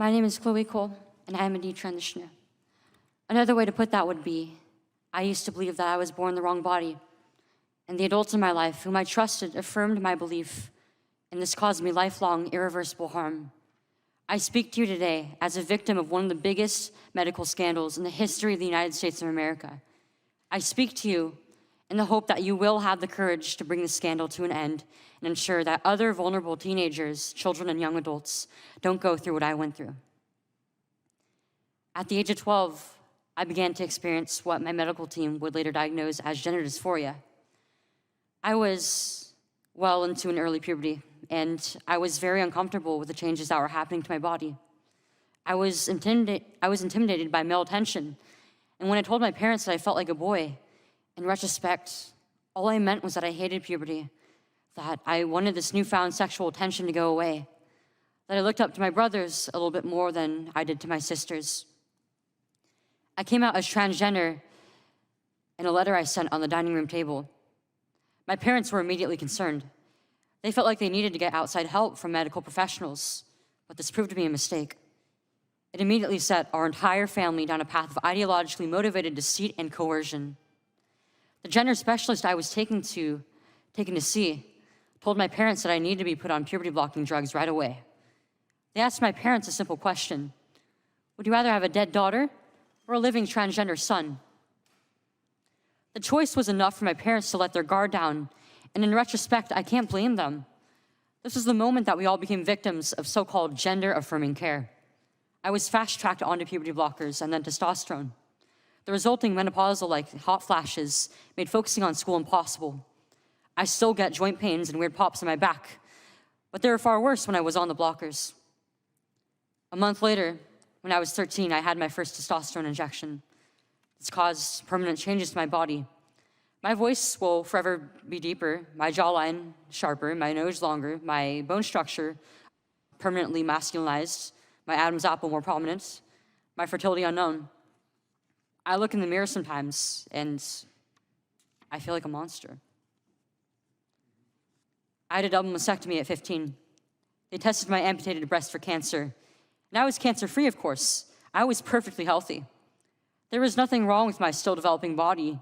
My name is Chloe Cole, and I am a detransitioner. Another way to put that would be, I used to believe that I was born in the wrong body, and the adults in my life whom I trusted affirmed my belief, and this caused me lifelong, irreversible harm. I speak to you today as a victim of one of the biggest medical scandals in the history of the United States of America. I speak to you in the hope that you will have the courage to bring the scandal to an end and ensure that other vulnerable teenagers, children, and young adults don't go through what I went through. At the age of 12, I began to experience what my medical team would later diagnose as gender dysphoria. I was well into an early puberty, and I was very uncomfortable with the changes that were happening to my body. I was intimidated by male attention, and when I told my parents that I felt like a boy, in retrospect, all I meant was that I hated puberty, that I wanted this newfound sexual attention to go away, that I looked up to my brothers a little bit more than I did to my sisters. I came out as transgender in a letter I sent on the dining room table. My parents were immediately concerned. They felt like they needed to get outside help from medical professionals, but this proved to be a mistake. It immediately set our entire family down a path of ideologically motivated deceit and coercion. The gender specialist I was taken to see told my parents that I needed to be put on puberty-blocking drugs right away. They asked my parents a simple question: would you rather have a dead daughter or a living transgender son? The choice was enough for my parents to let their guard down, and in retrospect, I can't blame them. This was the moment that we all became victims of so-called gender-affirming care. I was fast-tracked onto puberty blockers and then testosterone. The resulting menopausal-like hot flashes made focusing on school impossible. I still get joint pains and weird pops in my back, but they were far worse when I was on the blockers. A month later, when I was 13, I had my first testosterone injection. It's caused permanent changes to my body. My voice will forever be deeper, my jawline sharper, my nose longer, my bone structure permanently masculinized, my Adam's apple more prominent, my fertility unknown. I look in the mirror sometimes and I feel like a monster. I had a double mastectomy at 15. They tested my amputated breast for cancer. And I was cancer-free, of course. I was perfectly healthy. There was nothing wrong with my still developing body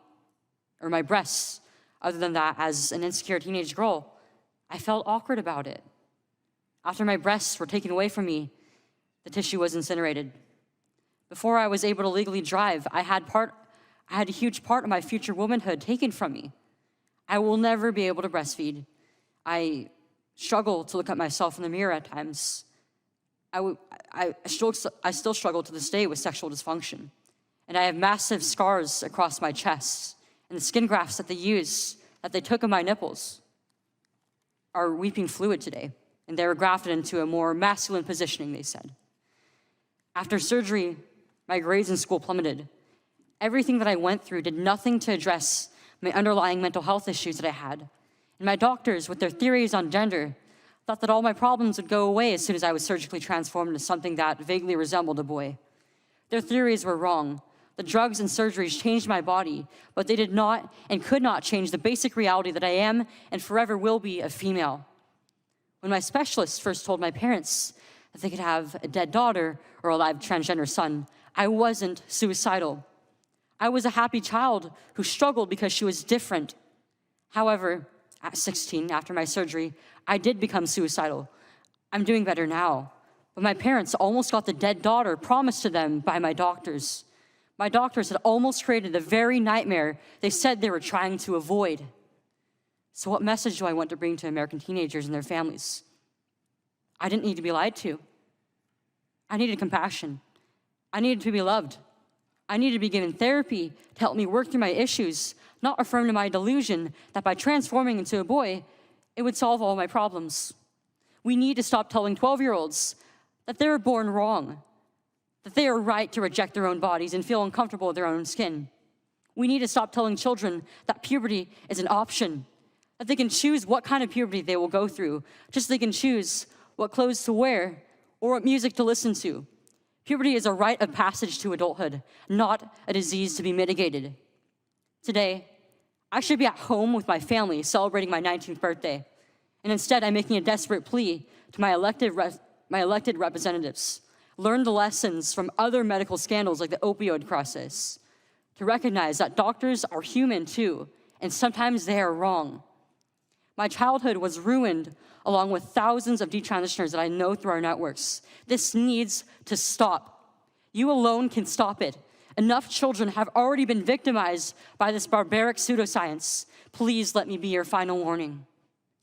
or my breasts, other than that, as an insecure teenage girl, I felt awkward about it. After my breasts were taken away from me, the tissue was incinerated. Before I was able to legally drive, I had a huge part of my future womanhood taken from me. I will never be able to breastfeed. I struggle to look at myself in the mirror at times. I still struggle to this day with sexual dysfunction. And I have massive scars across my chest. And the skin grafts that they took of my nipples are weeping fluid today. And they were grafted into a more masculine positioning, they said. After surgery, my grades in school plummeted. Everything that I went through did nothing to address my underlying mental health issues that I had. And my doctors, with their theories on gender, thought that all my problems would go away as soon as I was surgically transformed into something that vaguely resembled a boy. Their theories were wrong. The drugs and surgeries changed my body, but they did not and could not change the basic reality that I am and forever will be a female. When my specialist first told my parents that they could have a dead daughter or a live transgender son, I wasn't suicidal. I was a happy child who struggled because she was different. However, at 16, after my surgery, I did become suicidal. I'm doing better now, but my parents almost got the dead daughter promised to them by my doctors. My doctors had almost created the very nightmare they said they were trying to avoid. So what message do I want to bring to American teenagers and their families? I didn't need to be lied to. I needed compassion. I needed to be loved. I needed to be given therapy to help me work through my issues, not affirm to my delusion that by transforming into a boy, it would solve all my problems. We need to stop telling 12-year-olds that they were born wrong, that they are right to reject their own bodies and feel uncomfortable with their own skin. We need to stop telling children that puberty is an option, that they can choose what kind of puberty they will go through, just so they can choose what clothes to wear or what music to listen to. Puberty is a rite of passage to adulthood, not a disease to be mitigated. Today, I should be at home with my family celebrating my 19th birthday, and instead I'm making a desperate plea to my elected representatives. learned the lessons from other medical scandals like the opioid crisis, to recognize that doctors are human too, and sometimes they are wrong. My childhood was ruined along with thousands of detransitioners that I know through our networks. This needs to stop. You alone can stop it. Enough children have already been victimized by this barbaric pseudoscience. Please let me be your final warning.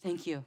Thank you.